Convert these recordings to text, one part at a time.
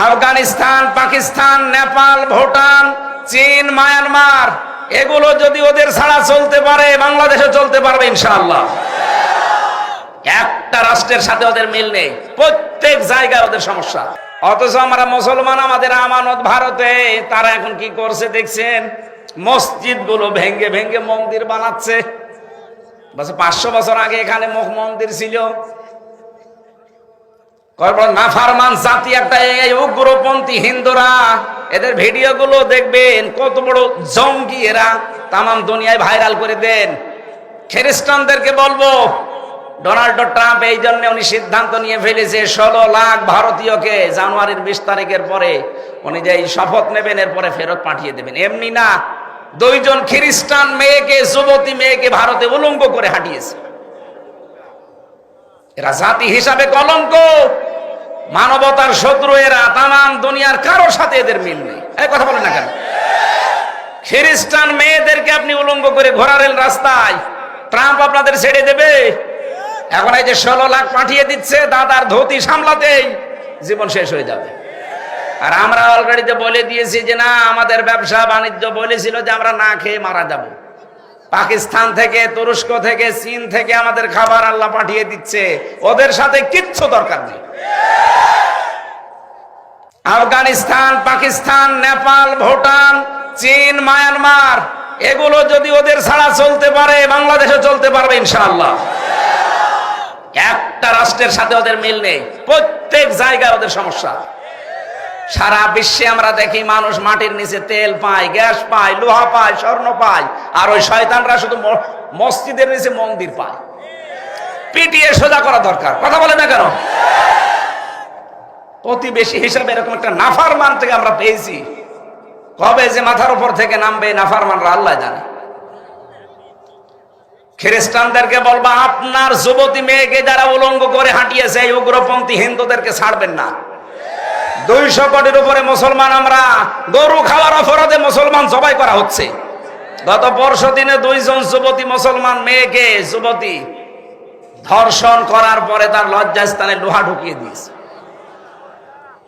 আফগানিস্তান, পাকিস্তান, নেপাল, ভুটান, চীন, মায়ানমার, এগুলো যদি ওদের ছাড়া চলতে পারে, বাংলাদেশে চলতে পারবে ইনশাআল্লাহ। একটা রাষ্ট্রের সাথে ওদের মিল নেই, প্রত্যেক জায়গায় ওদের সমস্যা। অথচ আমরা মুসলমান, আমাদের আমানত ভারতে। তারা এখন কি করছে দেখছেন? মসজিদ গুলো ভেঙ্গে ভেঙ্গে মন্দির বানাচ্ছে। 500 বছর আগে এখানে মন্দির ছিল। নাফারমান জাতি একটা, এই উগ্রপন্থী হিন্দুরা, এদের ভিডিও গুলো দেখবেন, কত বড় জঙ্গি এরা, তাম দুনিয়ায় ভাইরাল করে দেন। খ্রিস্টানদেরকে বলবো, ডোনাল্ড ট্রাম্প এই জন্য উনি সিদ্ধান্ত নিয়ে ফেলেছে 16 লাখ ভারতীয়কে জানুয়ারির 20 তারিখের পরে উনি যে শপথ নেবেন, এরপরে ফেরত পাঠিয়ে দেবেন। এমনি না, 2 জন খ্রিস্টান মেয়েকে, যুবতী মেয়েকে ভারতে উলঙ্গ করে হাঁটিয়েছে। এরা জাতি হিসাবে কলঙ্ক, মানবতার শত্রু এরা। তাম দুনিয়ার কারোর সাথে এদের মিল নেই। এই কথা বলেন না কেন? খ্রিস্টান মেয়েদেরকে আপনি উলঙ্গ করে ঘোরালেন রাস্তায়, ট্রাম্প আপনাদের ছেড়ে দেবে? এখন এই যে 16 লাখ পাঠিয়ে দিচ্ছে, দাদার ধুতি সামলাতেই জীবন শেষ হয়ে যাবে। আর আমরা অলরেডি বলে দিয়েছি যে না, আমাদের ব্যবসা বাণিজ্য বলেছিল যে আমরা না খেয়ে মারা যাব। পাকিস্তান থেকে, তুরস্ক থেকে, চীন থেকে আমাদের খাবার আল্লাহ পাঠিয়ে দিচ্ছে, ওদের সাথে কিচ্ছু দরকার নেই। আফগানিস্তান, পাকিস্তান, নেপাল, ভুটান, চীন, মায়ানমার, এগুলো যদি ওদের ছাড়া চলতে পারে, বাংলাদেশে চলতে পারবে ইনশাআল্লাহ। একটা রাষ্ট্রের সাথে ওদের মিল নেই, প্রত্যেক জায়গায় ওদের সমস্যা। সারা বিশ্বে আমরা দেখি মানুষ মাটির নিচে তেল পায়, গ্যাস পায়, লোহা পায়, স্বর্ণ পায়, আর ওই শয়তানরা শুধু মসজিদের নিচে মন্দির পায়। পিটিয়ে সোজা করা দরকার। কথা বলে না কেন? প্রতিবেশী হিসাবে এরকম একটা নাফারমান থেকে আমরা পেয়েছি, কবে যে মাথার উপর থেকে নামবে নাফারমানরা আল্লাহ জানে। খ্রিস্টানদেরকে বলবা, আপনার যুবতী মেয়েকে যারা উলঙ্গ করে হাঁটিয়েছে, এই উগ্রপন্থী হিন্দুদেরকে ছাড়বেন না। 200 কোটির উপরে মুসলমান আমরা, গরু খাওয়ার অপরাধে মুসলমান জবাই করা হচ্ছে। গত পরশু দিনে 2 জন যুবতী মুসলমান মেয়েকে, যুবতী ধর্ষণ করার পরে তার লজ্জাস্থানে লোহা ঢুকিয়ে দিয়েছে।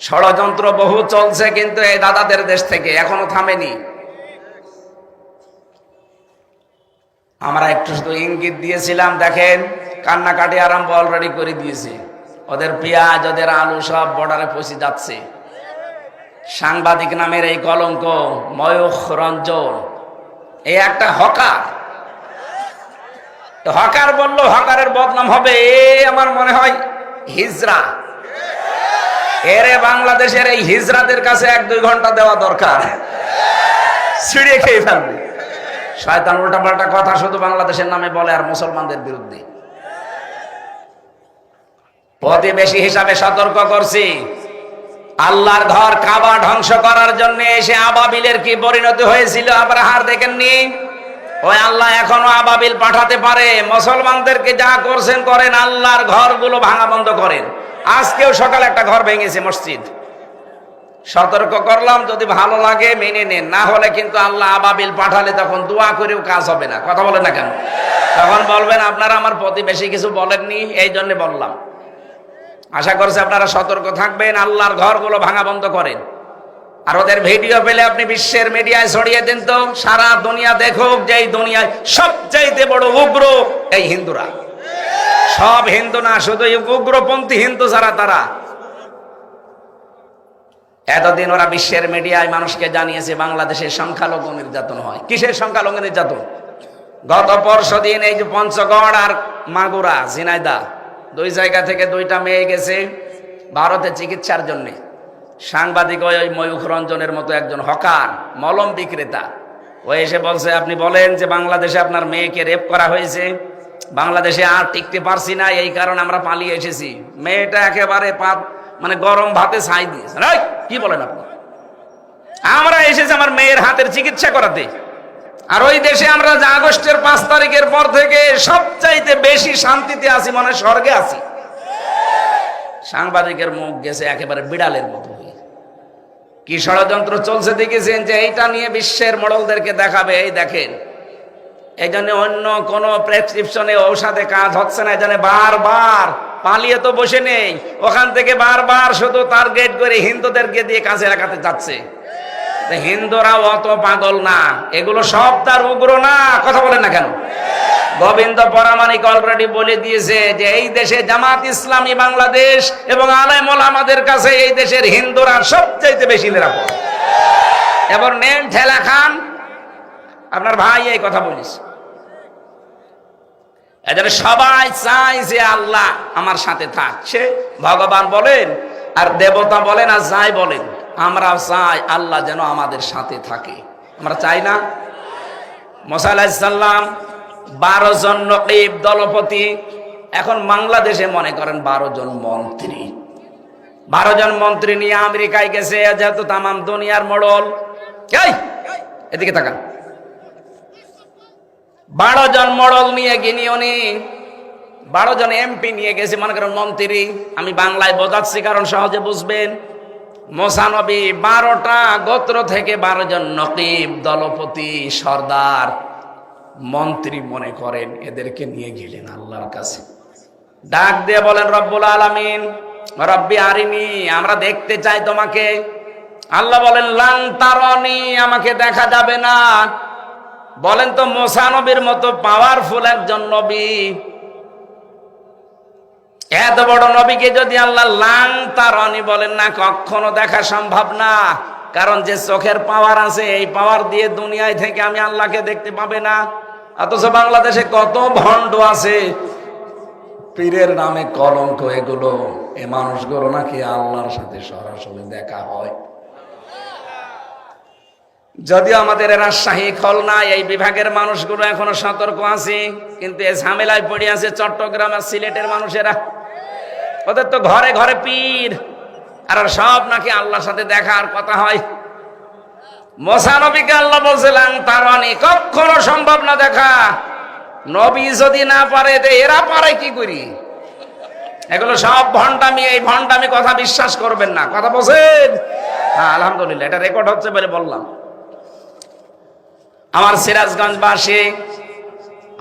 ষড়যন্ত্র বহু চলছে, কিন্তু এই দাদাদের দেশ থেকে এখনো থামেনি। আমরা একটু শুধু ইঙ্গিত দিয়েছিলাম, দেখেন কান্নাকাটি আরম্ভ অলরেডি করে দিয়েছে। ওদের পেঁয়াজ, ওদের আলু সব বর্ডারে পৌঁছে যাচ্ছে। সাংবাদিক নামের এই কলঙ্ক, ময়ূখ রঞ্জন, এই একটা হকার। হকার বললো হকারের বদনাম হবে, আমার মনে হয় হিজড়া। এরে বাংলাদেশের এই হিজড়াদের কাছে 1-2 ঘন্টা দেওয়া দরকার, ছিঁড়ে খেয়ে ফেলবে। শয়তান উল্টাপাল্টা কথা শুধু বাংলাদেশের নামে বলে, আর মুসলমানদের বিরুদ্ধে। প্রতিবেশী হিসাবে সতর্ক করছি, আল্লাহর ঘর কাবা ধ্বংস করার জন্য এসে আবাবিলের কি পরিণতি হয়েছিল আব্রাহার দেখেননি? ওই আল্লাহ এখনো আবাবিল পাঠাতে পারে। মুসলমানদেরকে যা করছেন করেন, আল্লাহর ঘরগুলো ভাঙা বন্ধ করেন। আজকেও সকালে একটা ঘর ভেঙেছে, মসজিদ। সতর্ক করলাম, যদি ভালো লাগে মেনে নেন, না হলে কিন্তু আল্লাহ আবাবিল পাঠালে তখন দোয়া করেও কাজ হবে না। কথা বলে না কেন? তখন বলবেন আপনারা আমার প্রতিবেশী কিছু বলেননি, এই জন্য বললাম। আশা করছি আপনারা সতর্ক থাকবেন, আল্লাহর ঘরগুলো ভাঙা বন্ধ করেন। আর ওদের ভিডিও পেলে আপনি বিশ্বের মিডিয়ায় ছড়িয়ে দেন, তো সারা দুনিয়া দেখুক যে এই দুনিয়ায় সবচাইতে বড় উগ্র এই হিন্দুরা। সব হিন্দু না, শুধু উগ্রপন্থী হিন্দু যারা, তারা। এতদিন ওরা বিশ্বের মিডিয়ায় মানুষকে জানিয়েছে বাংলাদেশে সংখ্যালঘু নির্যাতন হয়। কিসের সংখ্যালঘু নির্যাতন? গত পরশু দিন এই যে পঞ্চগড় আর মাগুরা, ঝিনাইদহ, 2 জায়গা থেকে 2টা মেয়ে গেছে ভারতে চিকিৎসার জন্য। সাংবাদিক ওই ময়ূখ রঞ্জনের মতো একজন হকার, মলম বিক্রেতা, ও এসে বলছে, আপনি বলেন যে বাংলাদেশে আপনার মেয়েকে রেপ করা হয়েছে, বাংলাদেশে আর টিকতে পারছি না, এই কারণে আমরা পালিয়ে এসেছি। মেয়েটা একেবারে মানে গরম ভাতে ছাই দিয়েছে। কি বলেন আপনি? আমরা এসেছি আমার মেয়ের হাতের চিকিৎসা করাতে। আর ওই দেশে আমরা যে আগস্টের 5 তারিখের পর থেকে সবচাইতে বেশি শান্তিতে আছি, মনে স্বর্গে আছি। সাংবাদিকের মুখ গেছে একেবারে বিড়ালের মতো হয়ে। কি ষড়যন্ত্র চলছে দেখেছেন, যে এইটা নিয়ে বিশ্বের মডেলদেরকে দেখাবে, এই দেখেন। এই জন্য অন্য কোন প্রেসক্রিপশনে ঔষধে কাজ হচ্ছে না, এই জন্য বারবার পালিয়ে তো বসে নেই, ওখান থেকে বারবার শুধু টার্গেট করে হিন্দুদেরকে দিয়ে কাজে লাগাতে যাচ্ছে। হিন্দুরা অত পাগল না, এগুলো সব তার উগ্র না। কথা বলেন না কেন? গোবিন্দ পরামানিক অলরেডি বলে দিয়েছে যে এই দেশে জামাত ইসলামী বাংলাদেশ এবং আলেম ওলামাদের কাছে এই দেশের হিন্দুরা সবচাইতে বেশি নিরাপদ। এবার নেন ঠেলা খান, আপনার ভাই এই কথা বলিস। এজন্য সবাই চায় যে আল্লাহ আমার সাথে থাকছে, ভগবান বলেন আর দেবতা বলেন আর যাই বলেন, আমরা চাই আল্লাহ যেন আমাদের সাথে থাকে। আমরা চাই না? মুসা আলাইহিস সালাম 12 জন নকিব দলপতি, এখন বাংলাদেশে মনে করেন 12 জন মন্ত্রী। 12 জন মন্ত্রী নিয়ে আমেরিকায় গেছে, যেহেতু তামাম দুনিয়ার মোড়ল। এই এদিকে তাকান, 12 জন মোড়ল নিয়ে গিনি উনি 12 জন এমপি নিয়ে গেছে, মনে করেন মন্ত্রী। আমি বাংলায় বোঝাচ্ছি কারণ সহজে বুঝবেন। মুসা নবী 12টা গোত্র থেকে 12 জন নকিব দলপতি সর্দার মন্ত্রী মনে করেন, এদেরকে নিয়ে গেলেন আল্লাহর কাছে। ডাক দিয়ে বলেন, রব্বুল আলামিন, রব্বি আরিনি, আমরা দেখতে চাই তোমাকে। আল্লাহ বলেন, লান তারানি, আমাকে দেখা যাবে না। বলেন তো মুসা নবীর মতো পাওয়ারফুল একজন নবী, এত বড় নবীকে যদি আল্লাহ লান তারানি বলেন না, কখনো দেখা সম্ভব না। কারণ যে চোখের পাওয়ার আছে, এই পাওয়ার দিয়ে দুনিয়ায় থেকে আমি আল্লাহকে দেখতে পাবে না। অথচ বাংলাদেশে কত ভণ্ড আছে, পীরের নামে কলঙ্ক এগুলো। এ মানুষগুলো নাকি আল্লাহর সাথে সরাসরি দেখা হয়। যদিও আমাদের রাজশাহী, খুলনা এই বিভাগের মানুষগুলো এখনো সতর্ক আছে, কিন্তু এই ঝামেলায় পড়ে আছে চট্টগ্রাম আর সিলেটের মানুষেরা। ওদের তো ঘরে ঘরে পীর, আর সব নাকি আল্লাহর সাথে দেখার কথা হয়। মুসা নবীকে আল্লাহ বলছিলেন তারানি, কখনো সম্ভব না দেখা। নবী যদি না পারে এরা পারে কি করি? এগুলো সব ভণ্ডামি। এই ভণ্ডামি কথা বিশ্বাস করবেন না। কথা বলছেন? হ্যাঁ, আলহামদুলিল্লাহ, এটা রেকর্ড হচ্ছে বলে বললাম। আমার সিরাজগঞ্জবাসী,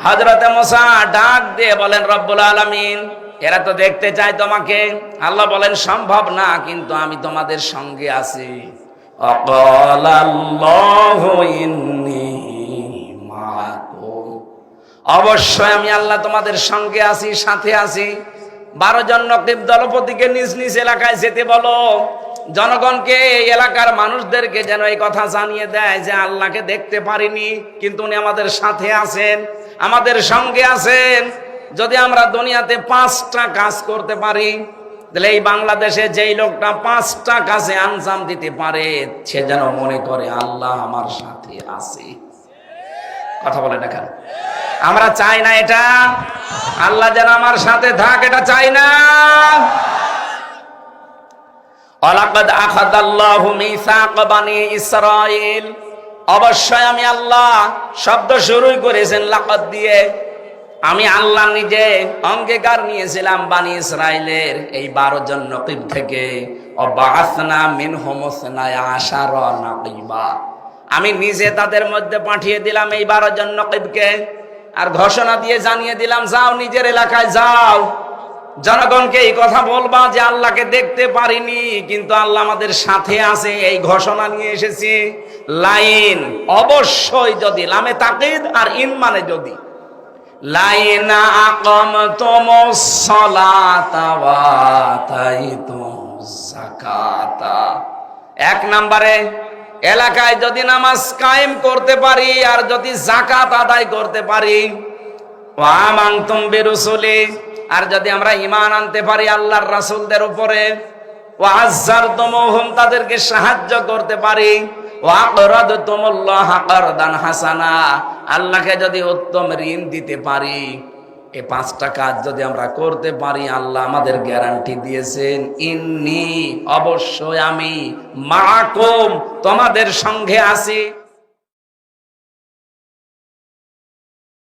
হযরতে মুসা ডাক দিয়ে বলেন, রব্বুল আলামিন, এরা তো দেখতে চায় তোমাকে। আল্লাহ বলেন, সম্ভব না, কিন্তু আমি তোমাদের সঙ্গে আছি। অবশ্যই আমি আল্লাহ তোমাদের সঙ্গে আছি, সাথে আছি। 12 জন নকিব দলপতিকে নিজ নিজ এলাকায় যেতে বলো, জনগণকে, এলাকার মানুষদেরকে যেন এই কথা জানিয়ে দেয় যে আল্লাহকে দেখতে পারিনি, কিন্তু উনি আমাদের সাথে আছেন, আমাদের সঙ্গে আছেন। যদি আমরা দুনিয়াতে 5টা কাজ করতে পারি, তাহলে এই বাংলাদেশে যেই লোকটা 5টা কাজে আঞ্জাম দিতে পারে, সে যেন মনে করে আল্লাহ আমার সাথে আছে। কথা বলে না কেন? আমরা চাই না এটা? আল্লাহ যেন আমার সাথে থাক, এটা চাই না? ওয়ালাকাদ আখাযাল্লাহু মিসাক বানি ইসরাঈল, অবশ্যই আমি আল্লাহ, শব্দ শুরুই করেছেন লাকাদ দিয়ে। আমি আল্লাহ নিজে অঙ্গীকার নিয়েছিলাম বানি ইসরাইলের এই 12 জন নকিব থেকে। ওয়াবাআসনা মিনহুম 12 নকিবা, আমি নিজে তাদের মধ্যে পাঠিয়ে দিলাম এই 12 জন নকিবকে, আর ঘোষণা দিয়ে জানিয়ে দিলাম, যাও নিজের এলাকায় যাও, জনগণকে এই কথা বলবা যে আল্লাহকে দেখতে পারিনি, কিন্তু আল্লাহ আমাদের সাথে আছে, এই ঘোষণা নিয়ে এসেছি। লাইন অবশ্যই, যদি লামে তাকিদ আর ইন মানে যদি, লাইনা আকামতুমুস সালাতা ওয়া আতাইতুমুজ যাকাতা। 1 নম্বরে, এলাকায় যদি নামাজ কায়েম করতে পারি আর যদি যাকাত আদায় করতে পারি, ওয়া আমানতুম বিরুসুলি, আর যদি আমরা ঈমান আনতে পারি আল্লাহর রাসূলদের উপরে, ওয়া আযযারতুমুহুম, তাদেরকে সাহায্য করতে পারি, ওয়া আকরাদতুমুল্লাহ কারদান হাসানা, আল্লাহকে যদি উত্তম ঋণ দিতে পারি, এই 5টা কাজ যদি আমরা করতে পারি, আল্লাহ আমাদের গ্যারান্টি দিয়েছেন, ইন্নী, অবশ্যই আমি, মাআকুম, তোমাদের সঙ্গে আছি।